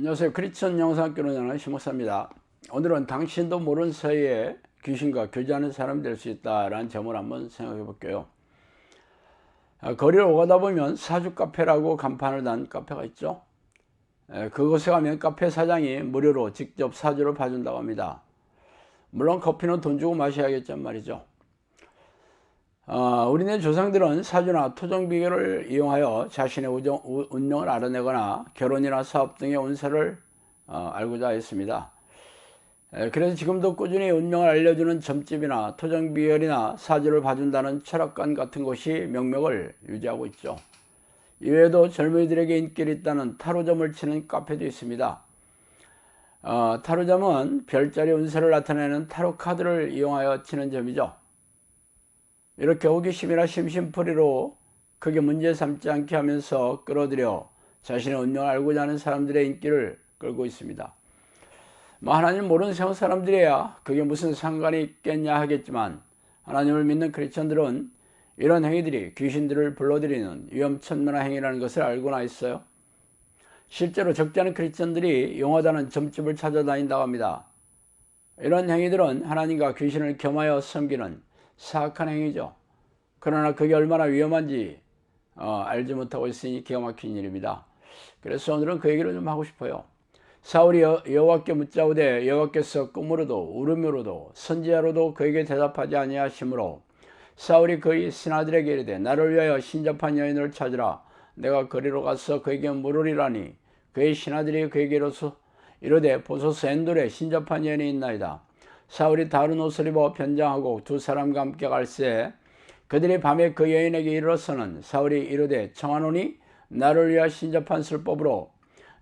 안녕하세요. 크리스천 영상교로 나는 심목사입니다. 오늘은 당신도 모르는 사이에 귀신과 교제하는 사람이 될 수 있다라는 점을 한번 생각해 볼게요. 거리를 오가다 보면 사주 카페라고 간판을 단 카페가 있죠. 그곳에 가면 카페 사장이 무료로 직접 사주를 봐준다고 합니다. 물론 커피는 돈 주고 마셔야겠지만 말이죠. 우리네 조상들은 사주나 토종비결을 이용하여 자신의 운명을 알아내거나 결혼이나 사업 등의 운세를 알고자 했습니다. 그래서 지금도 꾸준히 운명을 알려주는 점집이나 토종비결이나 사주를 봐준다는 철학관 같은 곳이 명맥을 유지하고 있죠. 이외에도 젊은이들에게 인기를 있다는 타로점을 치는 카페도 있습니다. 타로점은 별자리 운세를 나타내는 타로 카드를 이용하여 치는 점이죠. 이렇게 호기심이나 심심풀이로 크게 문제 삼지 않게 하면서 끌어들여 자신의 운명을 알고자 하는 사람들의 인기를 끌고 있습니다. 하나님 모르는 세상 사람들이야 그게 무슨 상관이 있겠냐 하겠지만, 하나님을 믿는 크리스천들은 이런 행위들이 귀신들을 불러들이는 위험천만한 행위라는 것을 알고나 있어요. 실제로 적지 않은 크리스천들이 용하다는 점집을 찾아다닌다고 합니다. 이런 행위들은 하나님과 귀신을 겸하여 섬기는 사악한 행위죠. 그러나 그게 얼마나 위험한지 알지 못하고 있으니 기가 막힌 일입니다. 그래서 오늘은 그 얘기를 좀 하고 싶어요. 사울이 여호와께 묻자오되 여호와께서 꿈으로도 울음으로도 선지자로도 그에게 대답하지 아니하시므로 사울이 그의 신하들에게 이르되 나를 위하여 신접한 여인을 찾으라. 내가 거리로 가서 그에게 물으리라니 그의 신하들이 그에게 이르되 보소서 엔돌에 신접한 여인이 있나이다. 사울이 다른 옷을 입어 변장하고 두 사람과 함께 갈새 그들이 밤에 그 여인에게 이르러서는 사울이 이르되 청하노니 나를 위하여 신접한 술법으로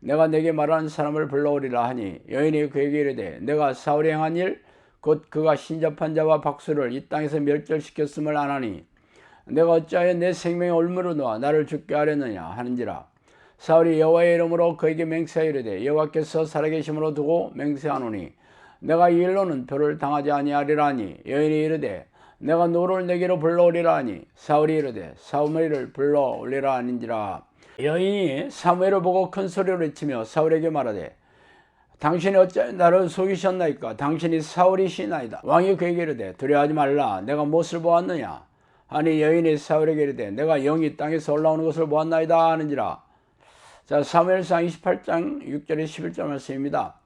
내가 내게 말하는 사람을 불러오리라 하니 여인이 그에게 이르되 내가 사울이 행한 일 곧 그가 신접한 자와 박수를 이 땅에서 멸절시켰음을 아나니 내가 어찌하여 내 생명의 올무로 놓아 나를 죽게 하려느냐 하는지라. 사울이 여호와의 이름으로 그에게 맹세하여 이르되 여호와께서 살아계심으로 두고 맹세하노니 내가 이 일로는 표를 당하지 아니하리라 하니 여인이 이르되 내가 누구를 내게로 불러오리라 하니 사울이 이르되 사무엘을 불러오리라 하는지라. 여인이 사무엘을 보고 큰 소리로 외치며 사울에게 말하되 당신이 어찌 나를 속이셨나이까? 당신이 사울이시나이다. 왕이 그에게 이르되 두려워하지 말라. 내가 무엇을 보았느냐 하니 여인이 사울에게 이르되 내가 영이 땅에서 올라오는 것을 보았나이다 하는지라. 자, 사무엘상 28장 6절에 11절 말씀입니다.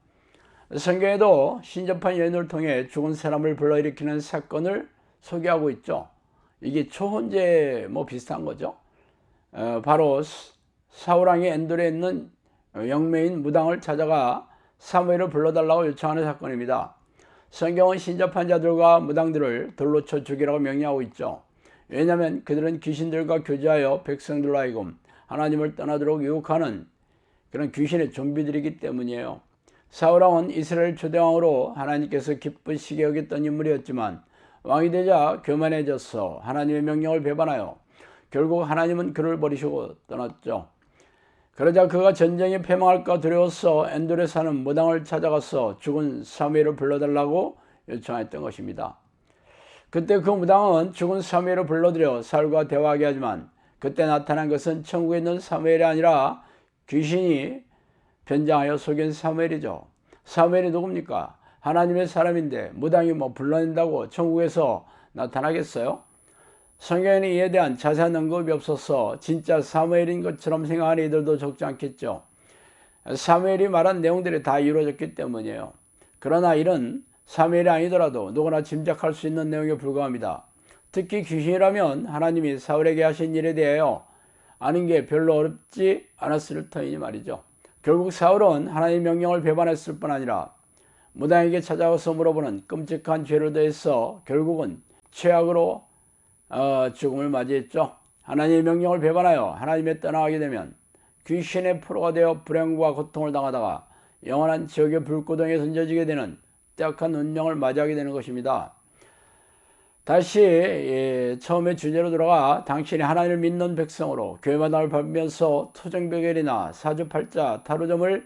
성경에도 신접한 여인을 통해 죽은 사람을 불러일으키는 사건을 소개하고 있죠. 이게 초혼제 비슷한 거죠. 바로 사울왕이 엔돌에 있는 영매인 무당을 찾아가 사무엘을 불러달라고 요청하는 사건입니다. 성경은 신접한 자들과 무당들을 돌로 쳐 죽이라고 명령하고 있죠. 왜냐하면 그들은 귀신들과 교제하여 백성들로 하여금 하나님을 떠나도록 유혹하는 그런 귀신의 좀비들이기 때문이에요. 사울왕은 이스라엘 초대왕으로 하나님께서 기쁘시게 여겼던 인물이었지만 왕이 되자 교만해져서 하나님의 명령을 배반하여 결국 하나님은 그를 버리시고 떠났죠. 그러자 그가 전쟁에 패망할까 두려워서 엔돌에 사는 무당을 찾아가서 죽은 사무엘을 불러달라고 요청했던 것입니다. 그때 그 무당은 죽은 사무엘을 불러들여 사울과 대화하게 하지만 그때 나타난 것은 천국에 있는 사무엘이 아니라 귀신이 변장하여 속인 사무엘이죠. 사무엘이 누굽니까? 하나님의 사람인데 무당이 불러낸다고 천국에서 나타나겠어요? 성경에는 이에 대한 자세한 언급이 없어서 진짜 사무엘인 것처럼 생각하는 이들도 적지 않겠죠. 사무엘이 말한 내용들이 다 이루어졌기 때문이에요. 그러나 이런 사무엘이 아니더라도 누구나 짐작할 수 있는 내용에 불과합니다. 특히 귀신이라면 하나님이 사울에게 하신 일에 대하여 아는 게 별로 어렵지 않았을 터이니 말이죠. 결국 사울은 하나님의 명령을 배반했을 뿐 아니라 무당에게 찾아가서 물어보는 끔찍한 죄를 더해서 결국은 최악으로 죽음을 맞이했죠. 하나님의 명령을 배반하여 하나님의 떠나가게 되면 귀신의 포로가 되어 불행과 고통을 당하다가 영원한 지옥의 불구덩이에 던져지게 되는 딱한 운명을 맞이하게 되는 것입니다. 다시 처음에 주제로 들어가 당신이 하나님을 믿는 백성으로 교회마다를 밟으면서 토종비결이나 사주팔자 타로점은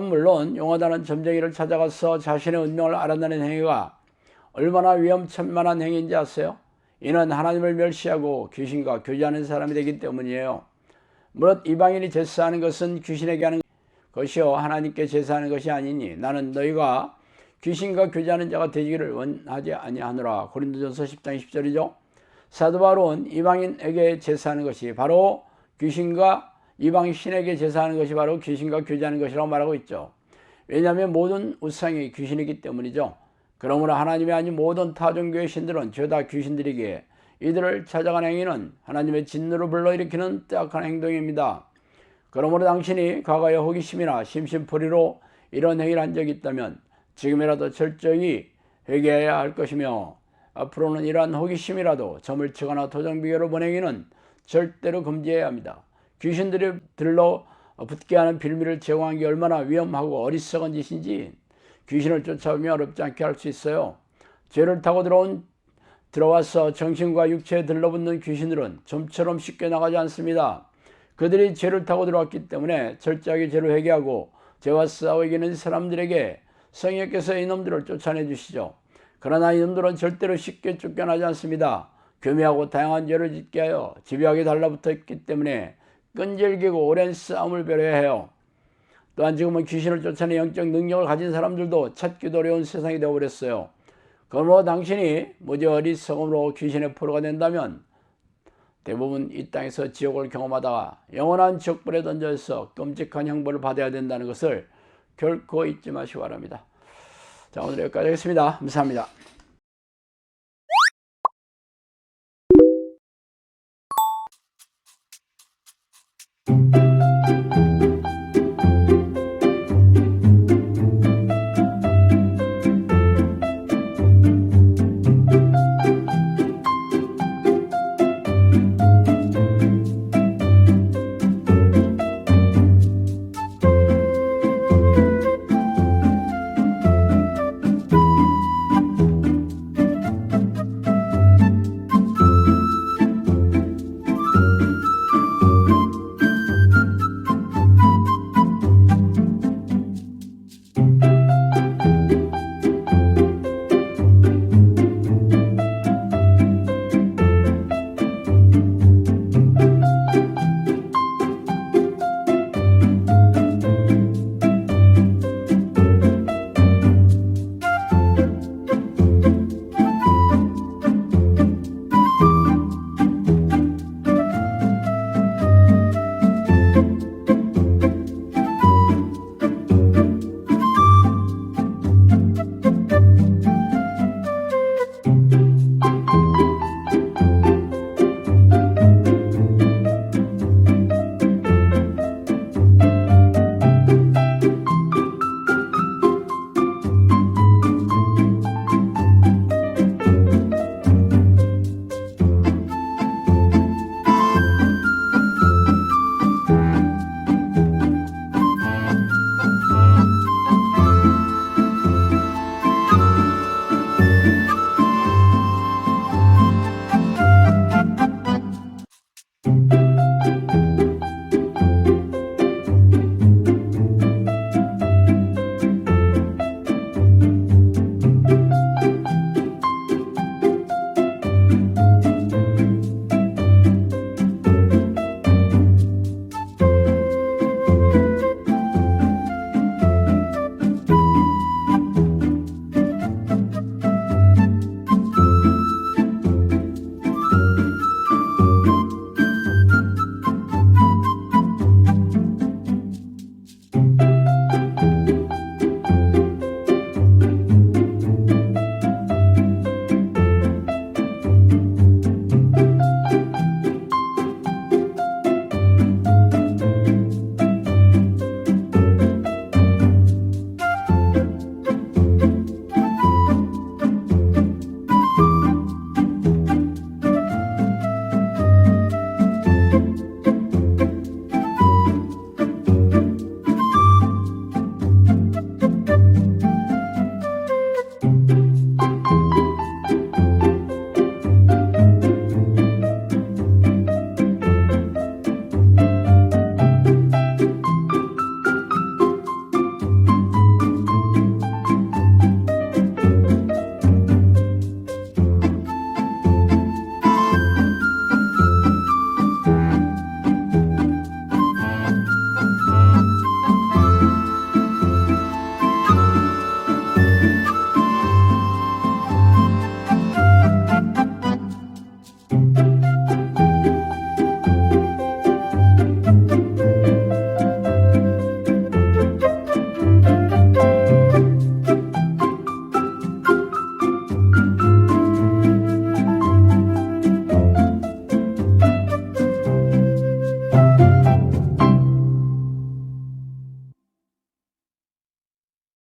물론 용하다는 점쟁이를 찾아가서 자신의 운명을 알아내는 행위가 얼마나 위험천만한 행위인지 아세요? 이는 하나님을 멸시하고 귀신과 교제하는 사람이 되기 때문이에요. 무릇 이방인이 제사하는 것은 귀신에게 하는 것이요 하나님께 제사하는 것이 아니니 나는 너희가 귀신과 교제하는 자가 되기를 원하지 아니하노라. 고린도전서 10장 10절이죠. 사도 바울은 이방인에게 제사하는 것이 바로 귀신과 이방 신에게 제사하는 것이 바로 귀신과 교제하는 것이라고 말하고 있죠. 왜냐하면 모든 우상이 귀신이기 때문이죠. 그러므로 하나님이 아닌 모든 타종교의 신들은 죄다 귀신들이기에 이들을 찾아가는 행위는 하나님의 진노를 불러일으키는 딱한 행동입니다. 그러므로 당신이 과거에 호기심이나 심심풀이로 이런 행위를 한 적이 있다면 지금이라도 철저히 회개해야 할 것이며 앞으로는 이러한 호기심이라도 점을 치거나 토정비교를 본 행위는 절대로 금지해야 합니다. 귀신들이 들러 붙게 하는 빌미를 제공한 게 얼마나 위험하고 어리석은 짓인지 귀신을 쫓아오며 어렵지 않게 할 수 있어요. 죄를 타고 들어와서 정신과 육체에 들러붙는 귀신들은 좀처럼 쉽게 나가지 않습니다. 그들이 죄를 타고 들어왔기 때문에 철저하게 죄를 회개하고 죄와 싸워 이기는 사람들에게 성령께서 이놈들을 쫓아내 주시죠. 그러나 이놈들은 절대로 쉽게 쫓겨나지 않습니다. 교묘하고 다양한 죄를 짓게 하여 집요하게 달라붙어 있기 때문에 끈질기고 오랜 싸움을 벌여야 해요. 또한 지금은 귀신을 쫓아내 영적 능력을 가진 사람들도 찾기도 어려운 세상이 되어버렸어요. 그러므로 당신이 무지 어리석음으로 귀신의 포로가 된다면 대부분 이 땅에서 지옥을 경험하다가 영원한 지옥불에 던져서 끔찍한 형벌을 받아야 된다는 것을 결코 잊지 마시기 바랍니다. 자, 오늘 여기까지 하겠습니다. 감사합니다.